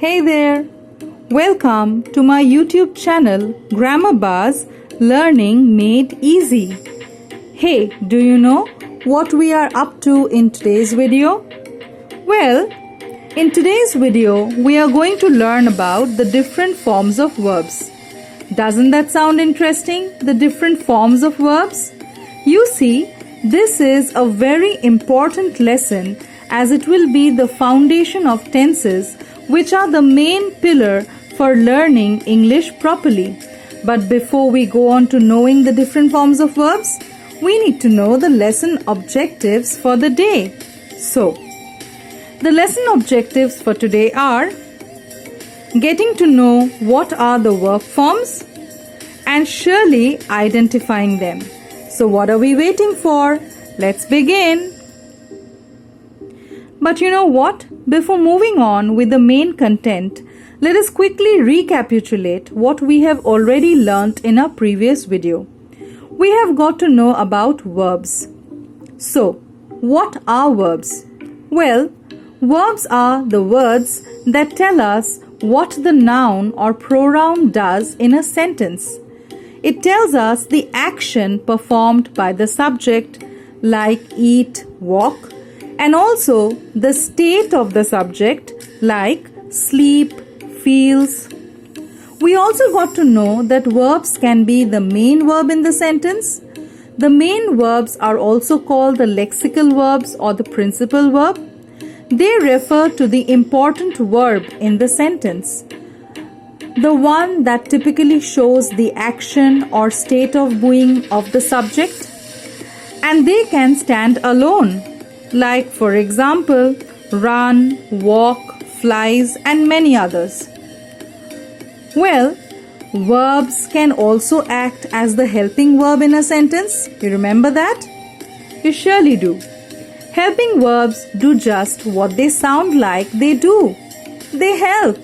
Hey there! Welcome to my YouTube channel Grammar Bars Learning Made Easy. Hey, do you know what we are up to in today's video? Well, in today's video we are going to learn about the different forms of verbs. Doesn't that sound interesting? The different forms of verbs? You see, this is a very important lesson as it will be the foundation of tenses, which are the main pillar for learning English properly. But before we go on to knowing the different forms of verbs, we need to know the lesson objectives for the day. So, the lesson objectives for today are getting to know what are the verb forms and surely identifying them. So what are we waiting for? Let's begin. But you know what? Before moving on with the main content, let us quickly recapitulate what we have already learnt in our previous video. We have got to know about verbs. So, what are verbs? Well, verbs are the words that tell us what the noun or pronoun does in a sentence. It tells us the action performed by the subject, like eat, walk, and also the state of the subject, like sleep, feels. We also got to know that verbs can be the main verb in the sentence. The main verbs are also called the lexical verbs or the principal verb. They refer to the important verb in the sentence, the one that typically shows the action or state of being of the subject, and they can stand alone, like for example, run, walk, flies, and many others. Well, verbs can also act as the helping verb in a sentence. You remember that? You surely do. Helping verbs do just what they sound like they do. They help.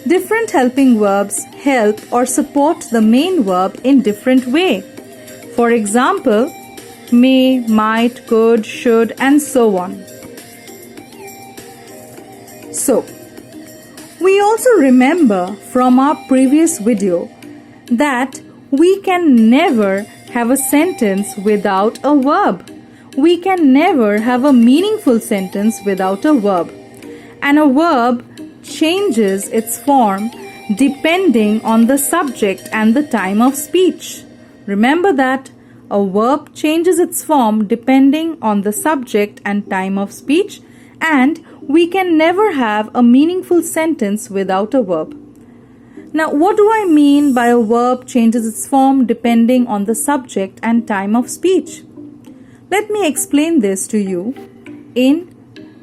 Different helping verbs help or support the main verb in different way. For example, may, might, could, should, and so on. So, we also remember from our previous video that we can never have a sentence without a verb. We can never have a meaningful sentence without a verb. And a verb changes its form depending on the subject and the time of speech. Remember that a verb changes its form depending on the subject and time of speech, and we can never have a meaningful sentence without a verb. Now, what do I mean by a verb changes its form depending on the subject and time of speech? Let me explain this to you in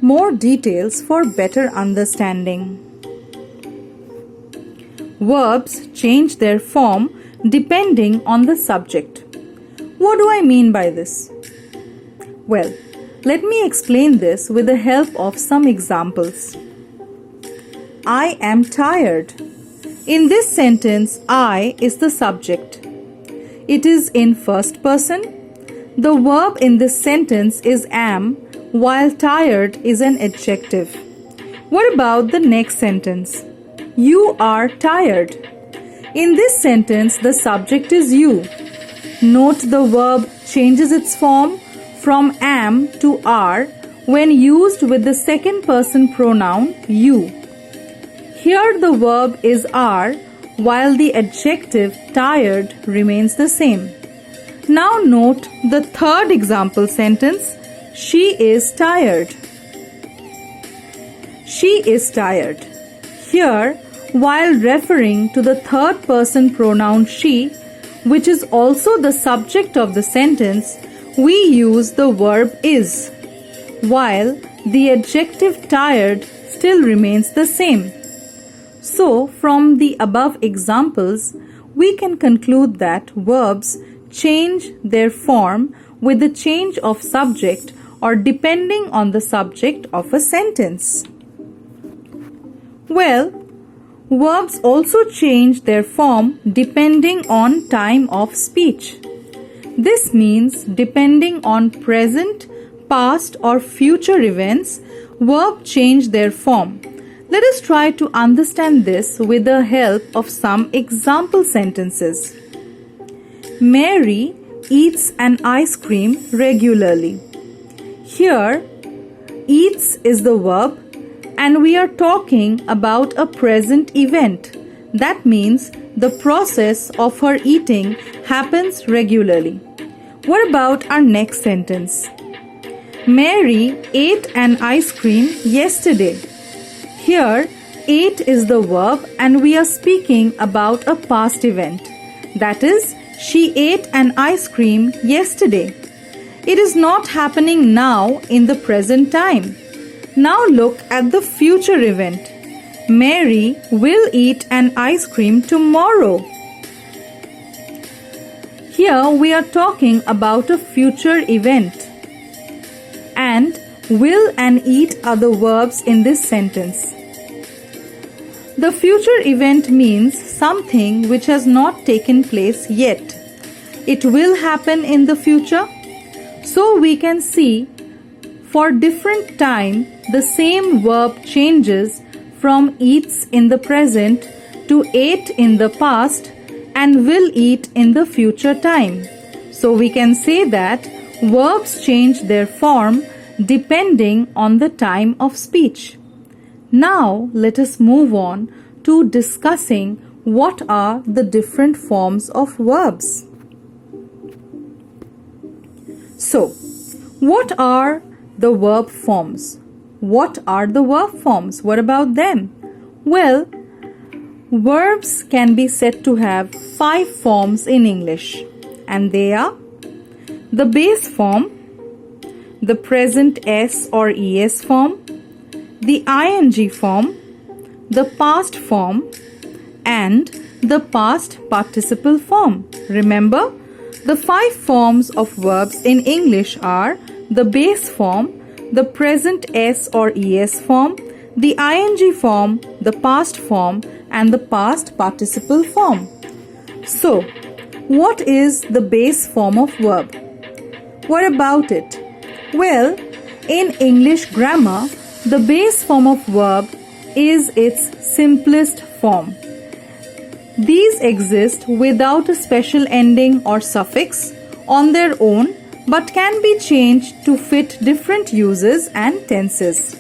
more details for better understanding. Verbs change their form depending on the subject. What do I mean by this? Well, let me explain this with the help of some examples. I am tired. In this sentence, I is the subject. It is in first person. The verb in this sentence is am, while tired is an adjective. What about the next sentence? You are tired. In this sentence, the subject is you. Note the verb changes its form from am to are when used with the second person pronoun you. Here the verb is are, while the adjective tired remains the same. Now note the third example sentence, she is tired. She is tired. Here, while referring to the third person pronoun she, which is also the subject of the sentence, we use the verb is, while the adjective tired still remains the same. So, from the above examples, we can conclude that verbs change their form with the change of subject or depending on the subject of a sentence. Well, verbs also change their form depending on time of speech. This means depending on present, past or future events, verbs change their form. Let us try to understand this with the help of some example sentences. Mary eats an ice cream regularly. Here, eats is the verb and we are talking about a present event. That means the process of her eating happens regularly. What about our next sentence? Mary ate an ice cream yesterday. Here, ate is the verb and we are speaking about a past event. That is, she ate an ice cream yesterday. It is not happening now in the present time. Now look at the future event. Mary will eat an ice cream tomorrow. Here we are talking about a future event. And will and eat are the verbs in this sentence. The future event means something which has not taken place yet. It will happen in the future. So we can see for different time the same verb changes from eats in the present to ate in the past and will eat in the future time. So we can say that verbs change their form depending on the time of speech. Now let us move on to discussing what are the different forms of verbs. So, what are the verb forms? What are the verb forms? What about them? Well, verbs can be said to have 5 forms in English, and they are the base form, the present S or ES form, the ing form, the past form, and the past participle form. Remember, the 5 forms of verbs in English are the base form, the present S or ES form, the ing form, the past form, and the past participle form. So, what is the base form of verb? What about it? Well, in English grammar, the base form of verb is its simplest form. These exist without a special ending or suffix on their own but can be changed to fit different uses and tenses.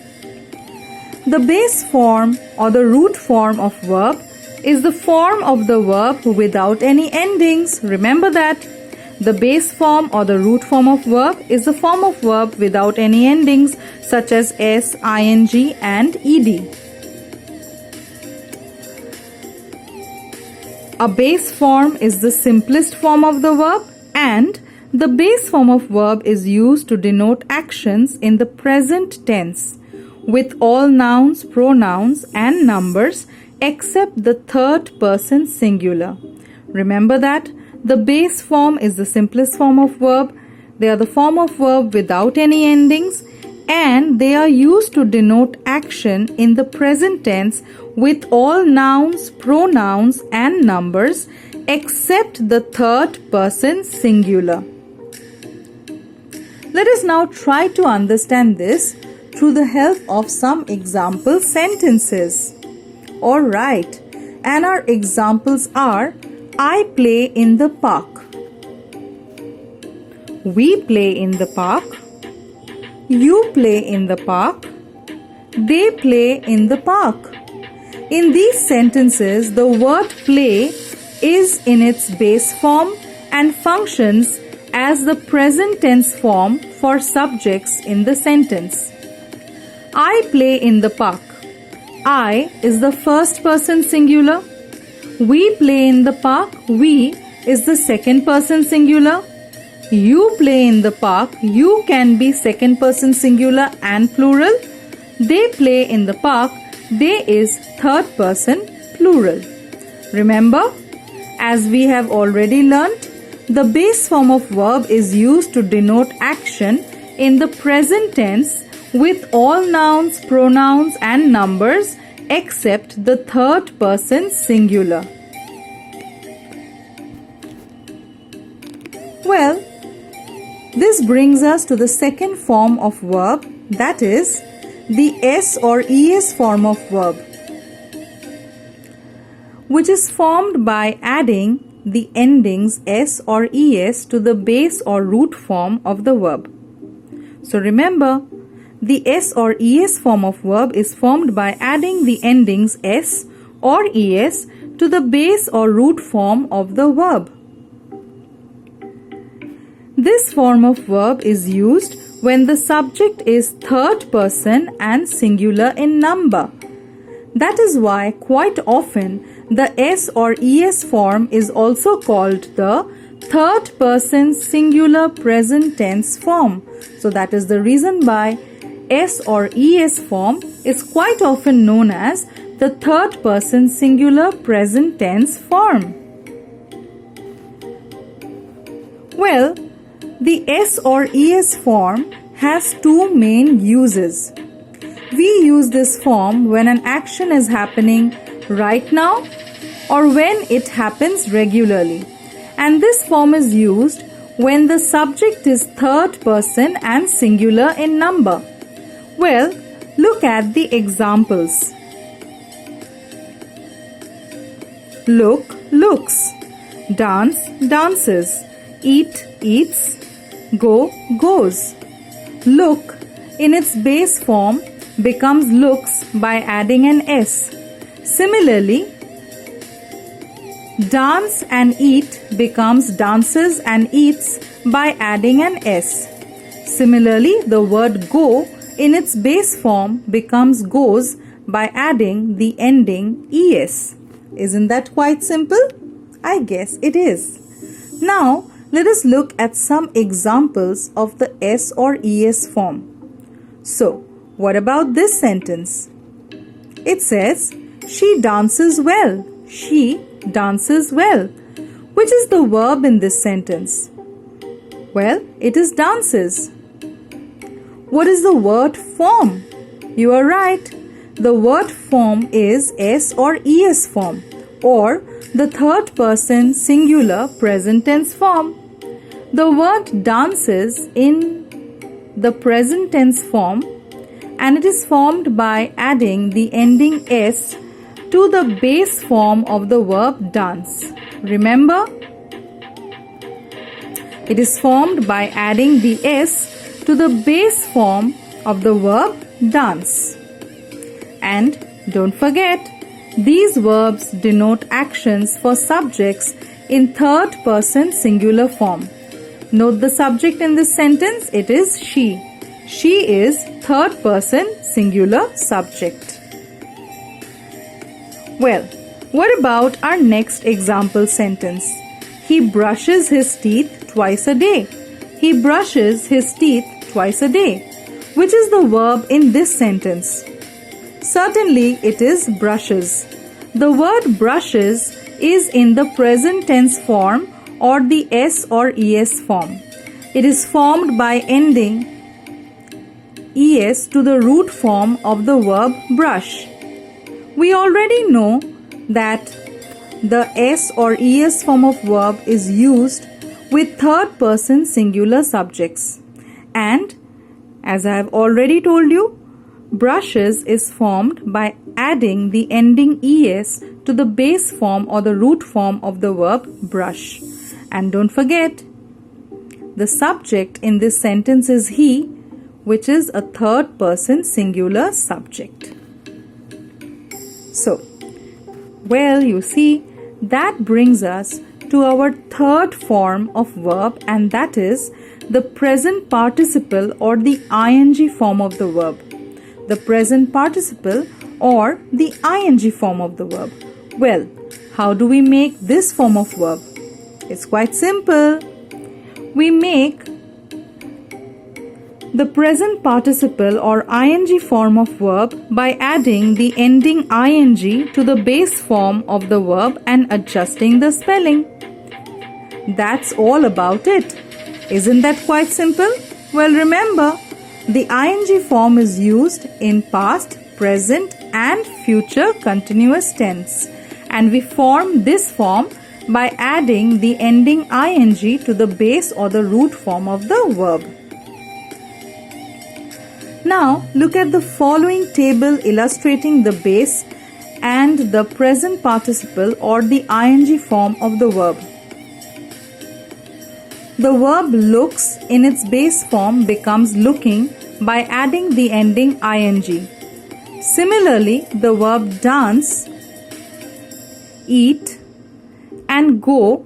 The base form or the root form of verb is the form of the verb without any endings. Remember that. The base form or the root form of verb is the form of verb without any endings such as s, ing and ed. A base form is the simplest form of the verb and the base form of verb is used to denote actions in the present tense with all nouns, pronouns and numbers except the third person singular. Remember that the base form is the simplest form of verb. They are the form of verb without any endings and they are used to denote action in the present tense with all nouns, pronouns and numbers except the third person singular. Let us now try to understand this through the help of some example sentences. Alright, and our examples are I play in the park. We play in the park. You play in the park. They play in the park. In these sentences, the word play is in its base form and functions as the present tense form for subjects in the sentence. I play in the park. I is the first person singular. We play in the park. We is the second person singular. You play in the park. You can be second person singular and plural. They play in the park. They is third person plural. Remember, as we have already learnt, the base form of verb is used to denote action in the present tense with all nouns, pronouns and numbers except the third person singular. Well, this brings us to the second form of verb, that is the S or ES form of verb, which is formed by adding the endings S or ES to the base or root form of the verb. So remember, the S or ES form of verb is formed by adding the endings S or ES to the base or root form of the verb. This form of verb is used when the subject is third person and singular in number. That is why quite often the S or ES form is also called the third person singular present tense form. So that is the reason why S or ES form is quite often known as the third person singular present tense form. Well, the S or ES form has two main uses. We use this form when an action is happening right now or when it happens regularly. And this form is used when the subject is third person and singular in number. Well, look at the examples. Look, looks. Dance, dances. Eat, eats. Go, goes. Look in its base form becomes looks by adding an S. Similarly, dance and eat becomes dances and eats by adding an S. Similarly, the word go in its base form becomes goes by adding the ending ES. Isn't that quite simple? I guess it is. Now, let us look at some examples of the S or ES form. So, what about this sentence? It says, she dances well. She dances well. Which is the verb in this sentence? Well, it is dances. What is the word form? You are right. The word form is S or ES form, or the third person singular present tense form. The word dances in the present tense form, and it is formed by adding the ending S to the base form of the verb dance. Remember? It is formed by adding the S to the base form of the verb dance. And don't forget, these verbs denote actions for subjects in third person singular form. Note the subject in this sentence, it is she. She is third person singular subject. Well, what about our next example sentence? He brushes his teeth twice a day. He brushes his teeth twice a day. Which is the verb in this sentence? Certainly it is brushes. The word brushes is in the present tense form or the S or ES form. It is formed by ending ES to the root form of the verb brush. We already know that the S or ES form of verb is used with third person singular subjects. And as I have already told you, brushes is formed by adding the ending ES to the base form or the root form of the verb brush. And don't forget, the subject in this sentence is he, which is a third person singular subject. So, well, you see, that brings us to our third form of verb, and that is the present participle or the ing form of the verb. The present participle or the ing form of the verb. Well, how do we make this form of verb? It's quite simple. We make the present participle or ing form of verb by adding the ending ing to the base form of the verb and adjusting the spelling. That's all about it. Isn't that quite simple? Well, remember, the ing form is used in past, present and future continuous tense, and we form this form by adding the ending ing to the base or the root form of the verb. Now look at the following table illustrating the base and the present participle or the ing form of the verb. The verb looks in its base form becomes looking by adding the ending ing. Similarly, the verb dance, eat and go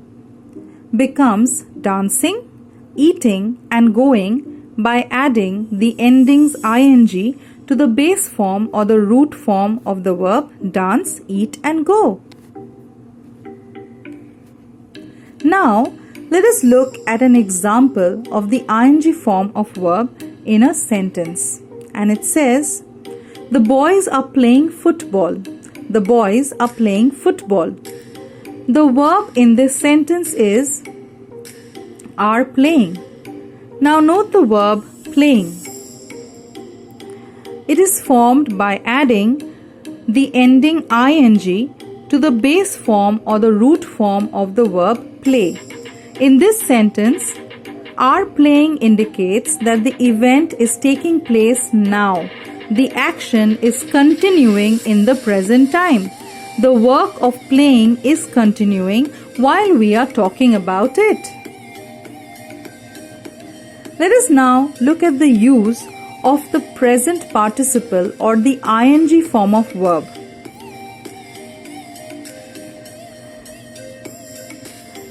becomes dancing, eating and going by adding the endings ing to the base form or the root form of the verb dance, eat and go. Now, let us look at an example of the ing form of verb in a sentence. And it says, the boys are playing football. The boys are playing football. The verb in this sentence is are playing. Now note the verb playing. It is formed by adding the ending ing to the base form or the root form of the verb play. In this sentence, are playing indicates that the event is taking place now. The action is continuing in the present time. The work of playing is continuing while we are talking about it. Let us now look at the use of the present participle or the ing form of verb.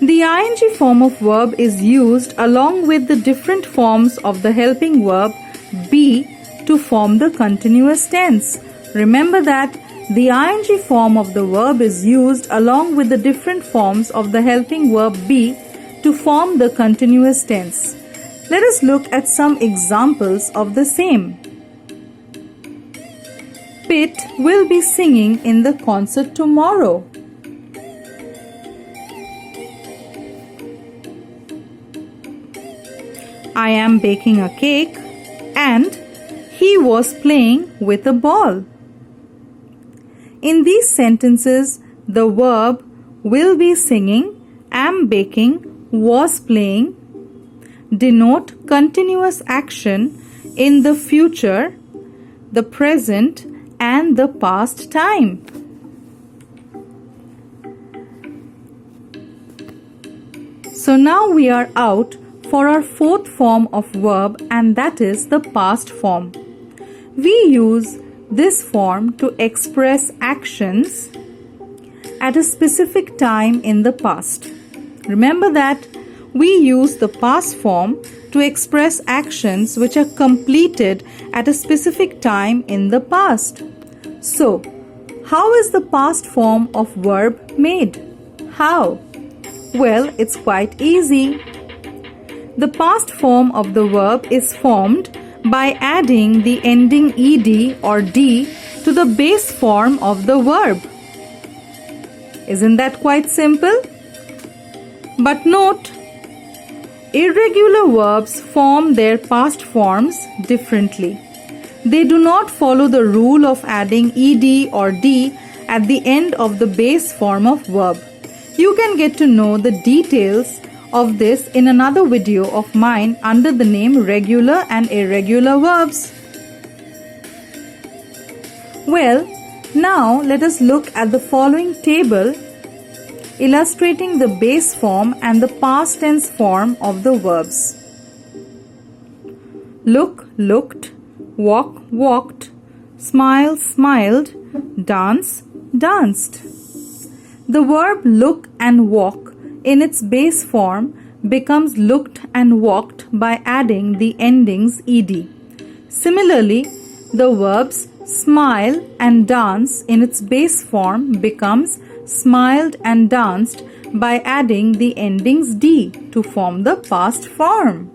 The ing form of verb is used along with the different forms of the helping verb be to form the continuous tense. Remember that the ing form of the verb is used along with the different forms of the helping verb be to form the continuous tense. Let us look at some examples of the same. Pit will be singing in the concert tomorrow. I am baking a cake and he was playing with a ball. In these sentences, the verb will be singing, am baking, was playing denote continuous action in the future, the present and the past time. So now we are out for our fourth form of verb, and that is the past form. We use this form to express actions at a specific time in the past. Remember that we use the past form to express actions which are completed at a specific time in the past. So, how is the past form of verb made? How? Well, it's quite easy. The past form of the verb is formed by adding the ending ed or d to the base form of the verb. Isn't that quite simple? But note, irregular verbs form their past forms differently. They do not follow the rule of adding ed or d at the end of the base form of verb. You can get to know the details of this in another video of mine under the name Regular and Irregular Verbs. Well, now let us look at the following table illustrating the base form and the past tense form of the verbs. Look, looked, walk, walked, smile, smiled, dance, danced. The verb look and walk in its base form becomes looked and walked by adding the endings ed. Similarly, the verbs smile and dance in its base form becomes smiled and danced by adding the endings d to form the past form.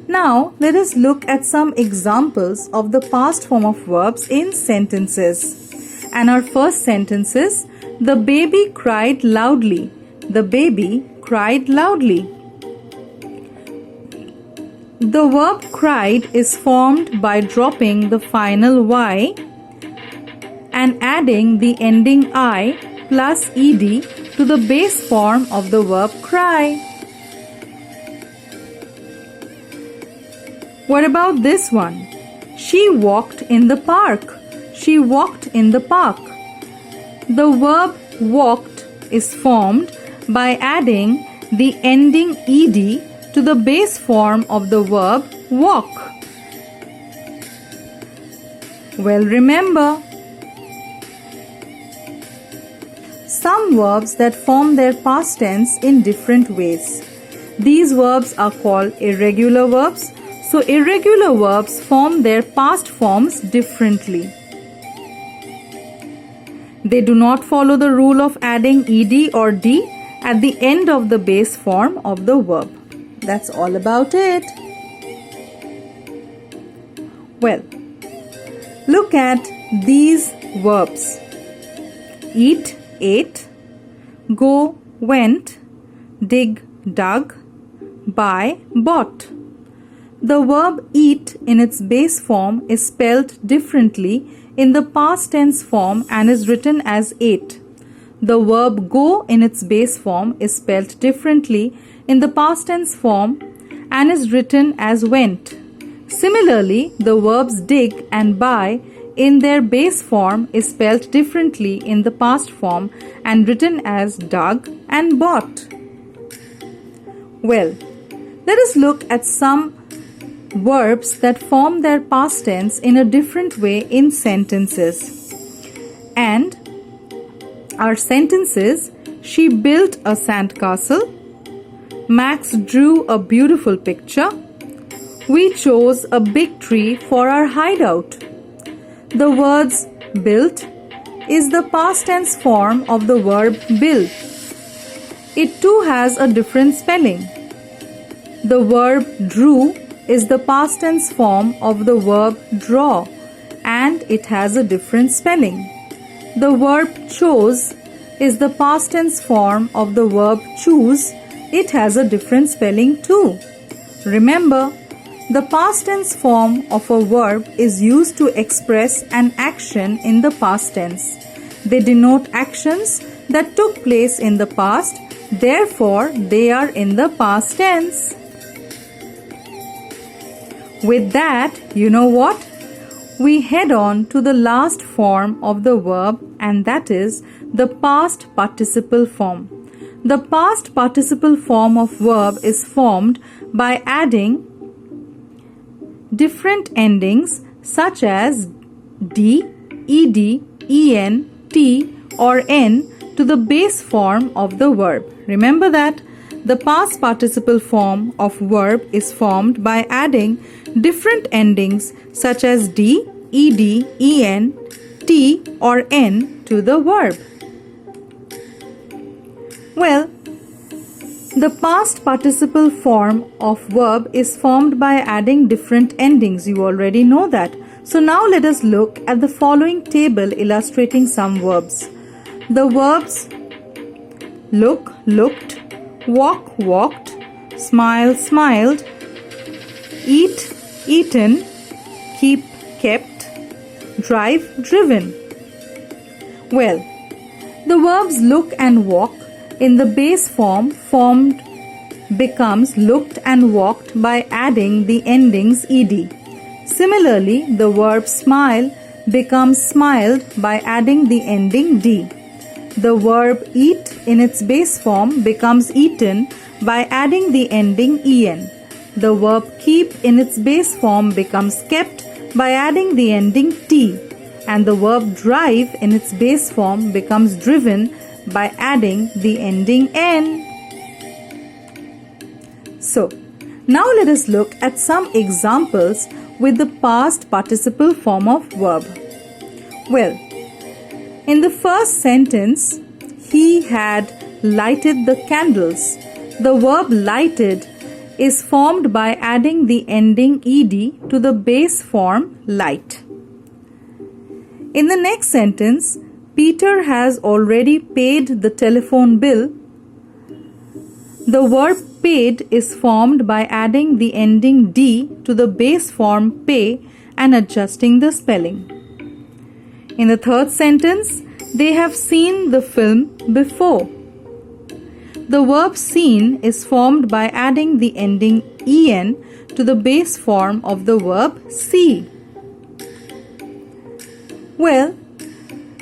Now, let us look at some examples of the past form of verbs in sentences. And our first sentence is, the baby cried loudly. The baby cried loudly. The verb cried is formed by dropping the final y and adding the ending I plus ed to the base form of the verb cry. What about this one? She walked in the park. She walked in the park. The verb walked is formed by adding the ending ed to the base form of the verb walk. Well, remember, some verbs that form their past tense in different ways. These verbs are called irregular verbs. So irregular verbs form their past forms differently. They do not follow the rule of adding ed or d at the end of the base form of the verb. That's all about it. Well, look at these verbs. Eat, ate. Go, went. Dig, dug. Buy, bought. The verb eat in its base form is spelled differently in the past tense form and is written as ate. The verb go in its base form is spelled differently in the past tense form and is written as went. Similarly, the verbs dig and buy in their base form is spelled differently in the past form and written as dug and bought. Well, let us look at some verbs that form their past tense in a different way in sentences. And our sentences: she built a sandcastle, Max drew a beautiful picture, we chose a big tree for our hideout. The words built is the past tense form of the verb build. It too has a different spelling. The verb drew is the past tense form of the verb draw and it has a different spelling. The verb chose is the past tense form of the verb choose. It has a different spelling too. Remember, the past tense form of a verb is used to express an action in the past tense. They denote actions that took place in the past, therefore they are in the past tense. With that, you know what? We head on to the last form of the verb, and that is the past participle form. The past participle form of verb is formed by adding different endings such as d, ed, en, t or n to the base form of the verb. Remember that the past participle form of verb is formed by adding different endings such as d, ed, en, t or n to the verb. Well, the past participle form of verb is formed by adding different endings. You already know that. So now let us look at the following table illustrating some verbs. The verbs look, looked, walk, walked, smile, smiled, eat, eaten, keep, kept, drive, driven. Well, the verbs look and walk in the base form formed becomes looked and walked by adding the endings ed. Similarly, the verb smile becomes smiled by adding the ending d. The verb eat in its base form becomes eaten by adding the ending en. The verb keep in its base form becomes kept by adding the ending t. And the verb drive in its base form becomes driven by adding the ending n. So, now let us look at some examples with the past participle form of verb. Well, in the first sentence, he had lighted the candles. The verb lighted is formed by adding the ending ed to the base form light. In the next sentence, Peter has already paid the telephone bill. The verb paid is formed by adding the ending d to the base form pay and adjusting the spelling. In the third sentence, they have seen the film before. The verb seen is formed by adding the ending en to the base form of the verb see? Well,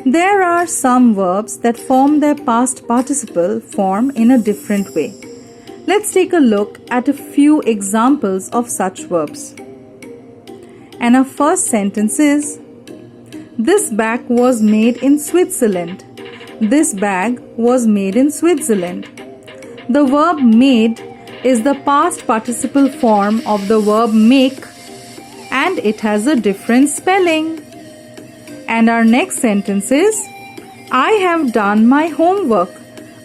there are some verbs that form their past participle form in a different way. Let's take a look at a few examples of such verbs. And our first sentence is, this bag was made in Switzerland. This bag was made in Switzerland. The verb made is the past participle form of the verb make, and it has a different spelling. And our next sentence is, I have done my homework.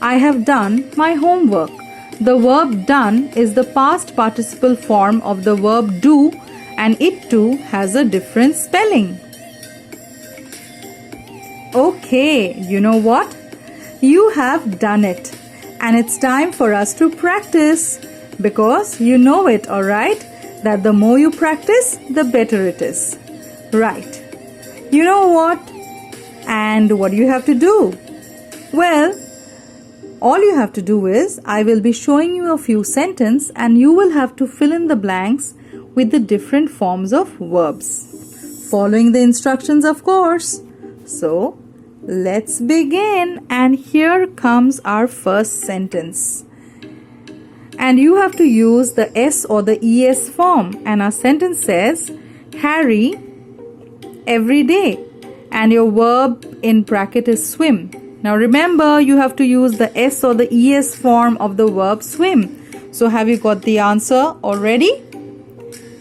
I have done my homework. The verb done is the past participle form of the verb do, and it too has a different spelling. Okay, you know what? You have done it, and it's time for us to practice, because you know it, alright? That the more you practice, the better it is. Right. You know what? And what do you have to do? Well, all you have to do is, I will be showing you a few sentences and you will have to fill in the blanks with the different forms of verbs. Following the instructions, of course. So, let's begin. And here comes our first sentence. And you have to use the S or the ES form. And our sentence says, Harry every day. And your verb in bracket is swim. Now remember, you have to use the S or the ES form of the verb swim. So have you got the answer already?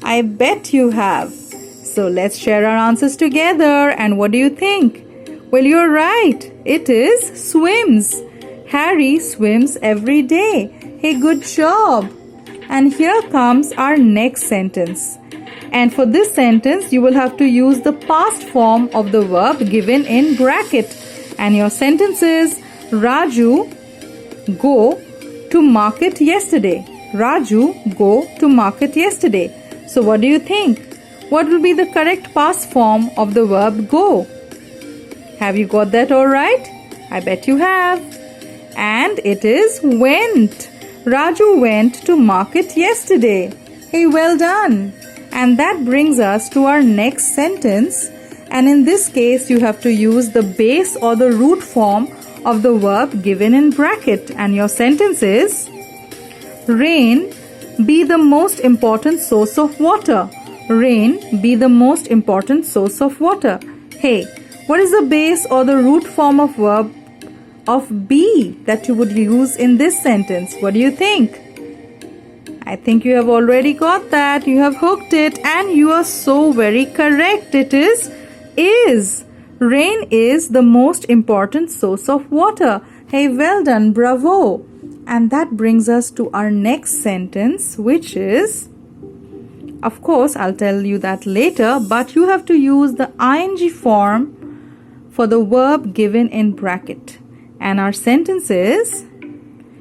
I bet you have. So let's share our answers together. And what do you think? Well, you're right. It is swims. Harry swims every day. Hey, good job. And here comes our next sentence. And for this sentence, you will have to use the past form of the verb given in bracket. And your sentence is, Raju go to market yesterday. Raju go to market yesterday. So what do you think? What will be the correct past form of the verb go? Have you got that all right? I bet you have. And it is went. Raju went to market yesterday. Hey, well done. And that brings us to our next sentence. And in this case, you have to use the base or the root form of the verb given in bracket. And your sentence is, rain be the most important source of water. Rain be the most important source of water. Hey, what is the base or the root form of verb of be that you would use in this sentence? What do you think? I think you have already got that. You have hooked it, and you are so very correct. It is. Rain is the most important source of water. Hey, well done, bravo. And that brings us to our next sentence, which is, of course, I'll tell you that later, but you have to use the ing form for the verb given in bracket. And our sentence is,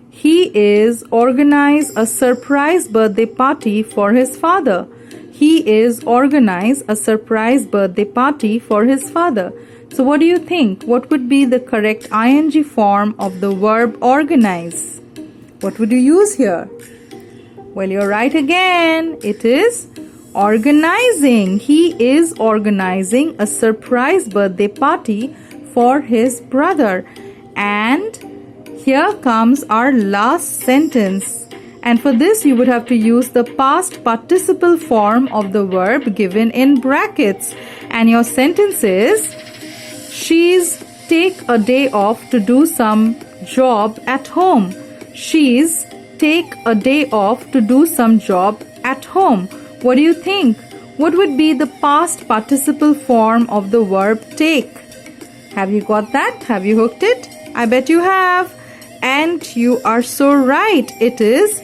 he is organized a surprise birthday party for his father. He is organized a surprise birthday party for his father. So what do you think? What would be the correct ing form of the verb organize? What would you use here? Well, you're right again. It is organizing. He is organizing a surprise birthday party for his brother. And here comes our last sentence. And for this, you would have to use the past participle form of the verb given in brackets. And your sentence is, she's take a day off to do some job at home. She's take a day off to do some job at home. What do you think? What would be the past participle form of the verb take? Have you got that? Have you hooked it? I bet you have. And you are so right. It is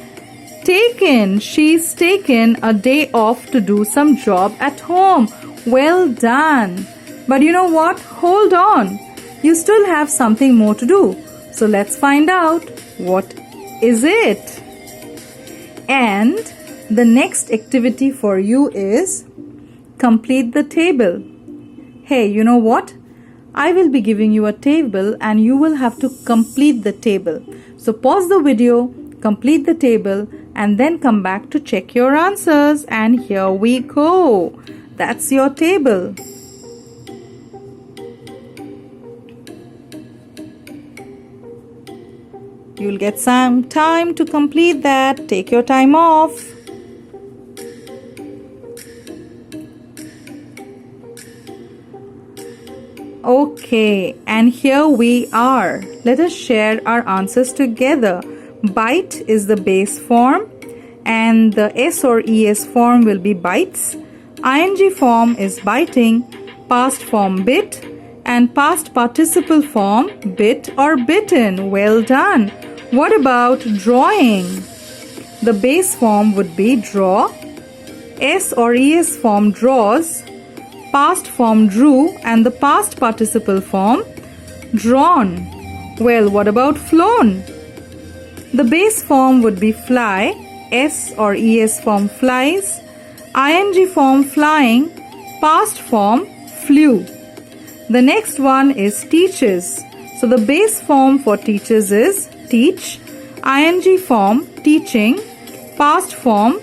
taken. She's taken a day off to do some job at home. Well done. But you know what? Hold on. You still have something more to do. So let's find out. What is it? And the next activity for you is complete the table. Hey, you know what? I will be giving you a table and you will have to complete the table. So pause the video, complete the table, and then come back to check your answers. And here we go. That's your table. You'll get some time to complete that. Take your time off. Okay, and here we are. Let us share our answers together. Bite is the base form, and the S or ES form will be bites. ING form is biting, past form bit, and past participle form bit or bitten. Well done. What about drawing? The base form would be draw. S or ES form draws, past form drew, and the past participle form drawn. Well, what about flown? The base form would be fly. S or ES form flies, ING form flying, past form flew. The next one is teaches. So the base form for teaches is teach, ING form teaching, past form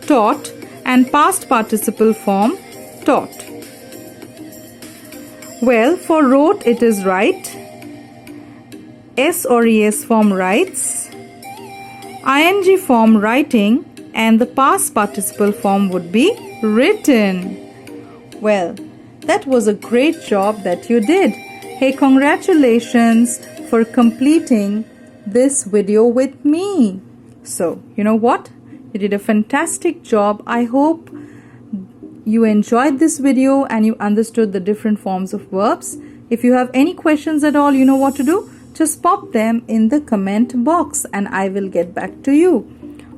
taught, and past participle form taught. Well, for wrote it is write. S or ES form writes, ING form writing, and the past participle form would be written. Well, that was a great job that you did. Hey, congratulations for completing this video with me. So, you know what? You did a fantastic job. I hope you enjoyed this video and you understood the different forms of verbs. If you have any questions at all, you know what to do. Just pop them in the comment box and I will get back to you.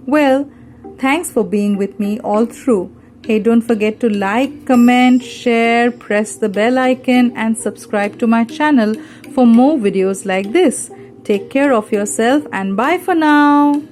Well, thanks for being with me all through. Hey, don't forget to like, comment, share, press the bell icon and subscribe to my channel for more videos like this. Take care of yourself and bye for now.